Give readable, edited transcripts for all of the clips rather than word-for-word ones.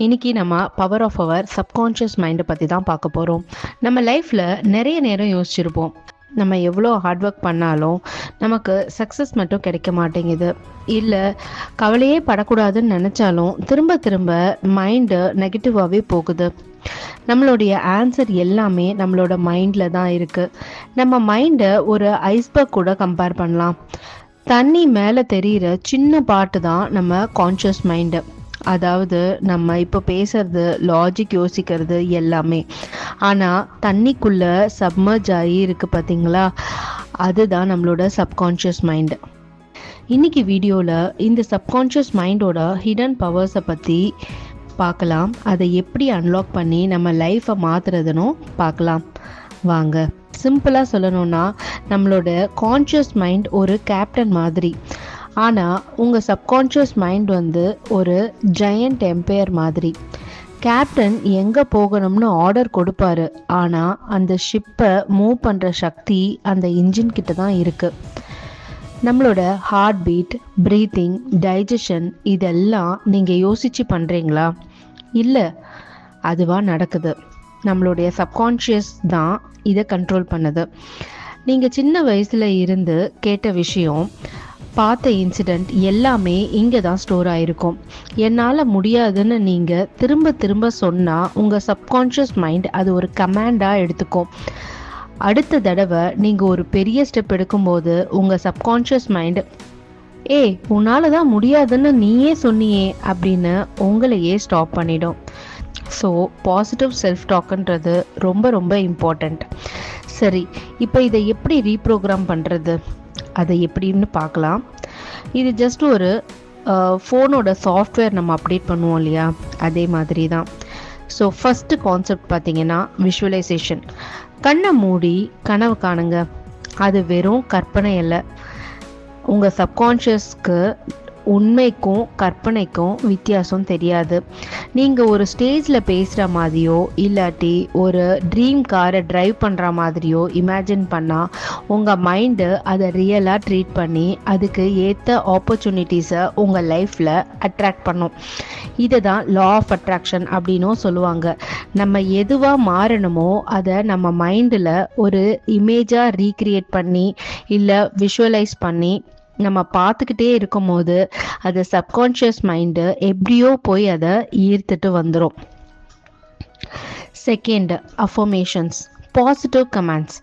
இன்னைக்கு நம்ம power of our subconscious மைண்டை பற்றி தான் பார்க்க போகிறோம். நம்ம லைஃப்பில் நிறைய நேரம் யோசிச்சிருப்போம், நம்ம எவ்வளோ ஹார்ட் ஒர்க் பண்ணாலும் நமக்கு சக்ஸஸ் மட்டும் கிடைக்க மாட்டேங்குது, இல்லை கவலையே படக்கூடாதுன்னு நினச்சாலும் திரும்ப திரும்ப மைண்டு நெகட்டிவாகவே போகுது. நம்மளுடைய ஆன்சர் எல்லாமே நம்மளோட மைண்டில் தான் இருக்குது. நம்ம மைண்டை ஒரு ஐஸ்பர்க் கூட கம்பேர் பண்ணலாம். தண்ணி மேலே தெரிகிற சின்ன பாட்டு தான் நம்ம கான்ஷியஸ் மைண்டு. அதாவது நம்ம இப்போ பேசுறது, லாஜிக் யோசிக்கிறது எல்லாமே. ஆனால் தண்ணிக்குள்ள சப்மர்ஜ் ஆகி இருக்கு பார்த்தீங்களா, அதுதான் நம்மளோட சப்கான்ஷியஸ் மைண்டு. இன்னைக்கு வீடியோவில் இந்த சப்கான்ஷியஸ் மைண்டோட ஹிடன் பவர்ஸை பற்றி பார்க்கலாம். அதை எப்படி அன்லாக் பண்ணி நம்ம லைஃப்பை மாற்றுறதுன்னு பார்க்கலாம் வாங்க. சிம்பிளாக சொல்லணும்னா, நம்மளோட கான்ஷியஸ் மைண்ட் ஒரு கேப்டன் மாதிரி. ஆனால் உங்கள் சப்கான்ஷியஸ் மைண்ட் ஒரு ஜெயண்ட் எம்பையர் மாதிரி. கேப்டன் எங்கே போகணும்னு ஆர்டர் கொடுப்பாரு, ஆனால் அந்த ஷிப்பை மூவ் பண்ணுற சக்தி அந்த இன்ஜின் கிட்ட தான் இருக்குது. நம்மளோட ஹார்ட் பீட், ப்ரீத்திங், டைஜஷன் இதெல்லாம் நீங்கள் யோசித்து பண்ணுறீங்களா? இல்லை, அதுவாக நடக்குது. நம்மளுடைய சப்கான்ஷியஸ் தான் இதை கண்ட்ரோல் பண்ணுது. நீங்கள் சின்ன வயசில் இருந்து கேட்ட விஷயம், பார்த்த இன்சிடெண்ட் எல்லாமே இங்கே தான் ஸ்டோர் ஆகிருக்கும். என்னால் முடியாதுன்னு நீங்கள் திரும்ப திரும்ப சொன்னால் உங்கள் சப்கான்ஷியஸ் மைண்ட் அது ஒரு கமாண்டாக எடுத்துக்கும். அடுத்த தடவை நீங்கள் ஒரு பெரிய ஸ்டெப் எடுக்கும்போது உங்கள் சப்கான்ஷியஸ் மைண்ட், உன்னால் தான் முடியாதுன்னு நீயே சொன்னியே அப்படின்னு உங்களையே ஸ்டாப் பண்ணிடும். ஸோ பாசிட்டிவ் செல்ஃப் டாக்ன்றது ரொம்ப ரொம்ப இம்பார்ட்டண்ட். சரி, இப்போ இதை எப்படி ரீப்ரோக்ராம் பண்ணுறது, அதை எப்படின்னு பார்க்கலாம். இது ஜஸ்ட் ஒரு ஃபோனோட சாஃப்ட்வேர் நம்ம அப்டேட் பண்ணுவோம் இல்லையா, அதே மாதிரி தான். ஸோ ஃபஸ்ட்டு கான்செப்ட் பார்த்தீங்கன்னா விஷுவலைசேஷன். கண்ணை மூடி கனவு காணுங்க. அது வெறும் கற்பனை இல்லை. உங்கள் சப்கான்ஷியஸ்க்கு உண்மைக்கும் கற்பனைக்கும் வித்தியாசம் தெரியாது. நீங்கள் ஒரு ஸ்டேஜில் பேசுகிற மாதிரியோ இல்லாட்டி ஒரு ட்ரீம் காரை ட்ரைவ் பண்ணுற மாதிரியோ இமேஜின் பண்ணால் உங்கள் மைண்டு அதை ரியலாக ட்ரீட் பண்ணி அதுக்கு ஏற்ற ஆப்பர்ச்சுனிட்டிஸை உங்கள் லைஃப்பில் அட்ராக்ட் பண்ணும். இதை தான் லா ஆஃப் அட்ராக்ஷன் அப்படின்னும் சொல்லுவாங்க. நம்ம எதுவாக மாறணுமோ அதை நம்ம மைண்டில் ஒரு இமேஜாக ரீக்ரியேட் பண்ணி இல்லை விஷுவலைஸ் பண்ணி நம்ம பார்த்துக்கிட்டே இருக்கும் போது அது சப்கான்ஷியஸ் மைண்டு எப்படியோ போய் அதை ஈர்த்துட்டு வந்துடும். Second, affirmations, positive comments.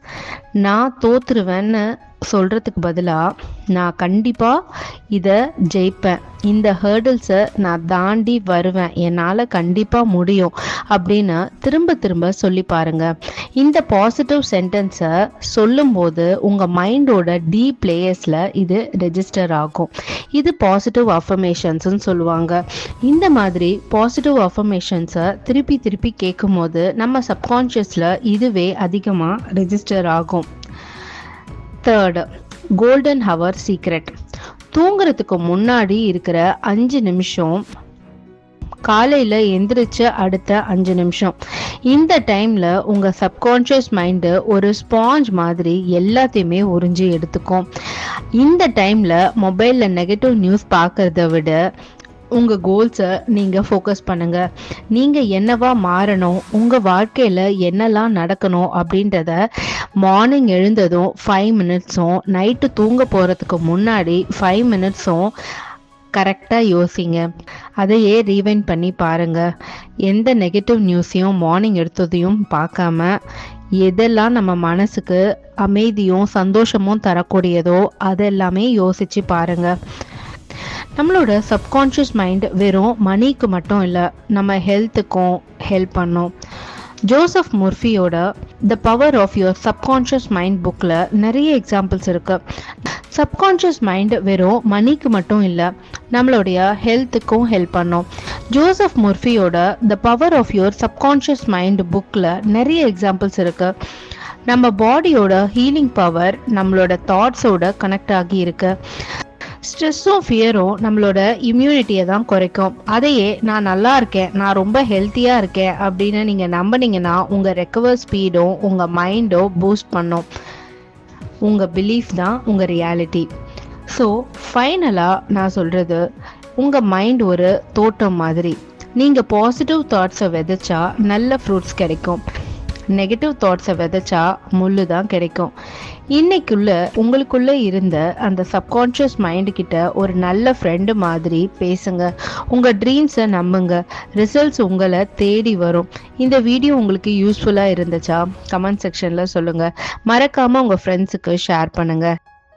நான் தோற்றுருவேன்னு சொல்கிறதுக்கு பதிலாக நான் கண்டிப்பாக இதை ஜெயிப்பேன், இந்த ஹேர்டில்ஸை நான் தாண்டி வருவேன், என்னால் கண்டிப்பாக முடியும் அப்படின்னு திரும்ப திரும்ப சொல்லி பாருங்கள். இந்த பாசிட்டிவ் சென்டென்ஸை சொல்லும்போது உங்கள் மைண்டோட டீப் லேயர்ஸில் இது ரெஜிஸ்டர் ஆகும். இது பாசிட்டிவ் அஃபர்மேஷன்ஸ்ன்னு சொல்லுவாங்க. இந்த மாதிரி பாசிட்டிவ் அஃபர்மேஷன்ஸை திருப்பி திருப்பி கேட்கும் போது நம்ம சப்கான்ஷியஸில் இதுவே அதிகமாக ரெஜிஸ்டர் ஆகும். Third, golden hour secret. தூங்குறதுக்கு முன்னாடி இருக்கிற 5 நிமிஷம், காலையில் எந்திரிச்ச அடுத்த 5 நிமிஷம், இந்த டைமில் உங்கள் சப்கான்ஷியஸ் மைண்டு ஒரு ஸ்பாஞ்ச் மாதிரி எல்லாத்தையுமே உறிஞ்சி எடுத்துக்கும். இந்த டைமில் மொபைலில் நெகட்டிவ் நியூஸ் பார்க்குறத விட உங்கள் கோல்ஸை நீங்கள் ஃபோக்கஸ் பண்ணுங்கள். நீங்கள் என்னவா மாறணும், உங்கள் வாழ்க்கையில் என்னெல்லாம் நடக்கணும் அப்படின்றத மார்னிங் எழுந்ததும் 5 மினிட்ஸும் நைட்டு தூங்க போகிறதுக்கு முன்னாடி 5 மினிட்ஸும் கரெக்டாக யோசிங்க. அதையே ரீவைண்ட் பண்ணி பாருங்கள். எந்த நெகட்டிவ் நியூஸையும் மார்னிங் எடுத்ததையும் பார்க்காம எதெல்லாம் நம்ம மனசுக்கு அமைதியும் சந்தோஷமும் தரக்கூடியதோ அதெல்லாமே யோசித்து பாருங்கள். நம்மளோட சப்கான்ஷியஸ் மைண்ட் வெறும் மணிக்கு மட்டும் இல்லை, நம்ம ஹெல்த்துக்கும் ஹெல்ப் பண்ணும். ஜோசப் முர்ஃபியோட the power of your subconscious mind புக்கில் நிறைய எக்ஸாம்பிள்ஸ் இருக்குது. சப்கான்ஷியஸ் மைண்ட் வெறும் மணிக்கு மட்டும் இல்லை, நம்மளுடைய ஹெல்த்துக்கும் ஹெல்ப் பண்ணும். ஜோசப் முர்ஃபியோட the power of your subconscious mind புக்கில் நிறைய எக்ஸாம்பிள்ஸ் இருக்குது. நம்ம பாடியோட ஹீலிங் பவர் நம்மளோட தாட்ஸோட கனெக்ட் ஆகி இருக்கு. ஸ்ட்ரெஸ்ஸும் ஃபியரும் நம்மளோட இம்யூனிட்டியை தான் குறைக்கும். அதையே நான் நல்லா இருக்கேன், நான் ரொம்ப ஹெல்த்தியாக இருக்கேன் அப்படின்னு நீங்கள் நம்பினீங்கன்னா உங்கள் ரெக்கவர் ஸ்பீடும் உங்கள் மைண்டும் பூஸ்ட் பண்ணும். உங்கள் பிலீஃப் தான் உங்கள் ரியாலிட்டி. ஸோ ஃபைனலாக நான் சொல்கிறது, உங்கள் மைண்ட் ஒரு தோட்டம் மாதிரி. நீங்கள் பாசிட்டிவ் தாட்ஸை விதைச்சா நல்ல ஃப்ரூட்ஸ் கிடைக்கும், நெகட்டிவ் தாட்ஸை விதைச்சா முள்ளு தான் கிடைக்கும். இன்னைக்குள்ள உங்களுக்குள்ள இருந்த அந்த சப்கான்ஷியஸ் மைண்டு கிட்ட ஒரு நல்ல ஃப்ரெண்டு மாதிரி பேசுங்க. உங்க ட்ரீம்ஸை நம்புங்க, ரிசல்ட்ஸ் உங்களை தேடி வரும். இந்த வீடியோ உங்களுக்கு யூஸ்ஃபுல்லா இருந்துச்சா? கமெண்ட் செக்ஷன்ல சொல்லுங்க. மறக்காம உங்க ஃப்ரெண்ட்ஸுக்கு ஷேர் பண்ணுங்க.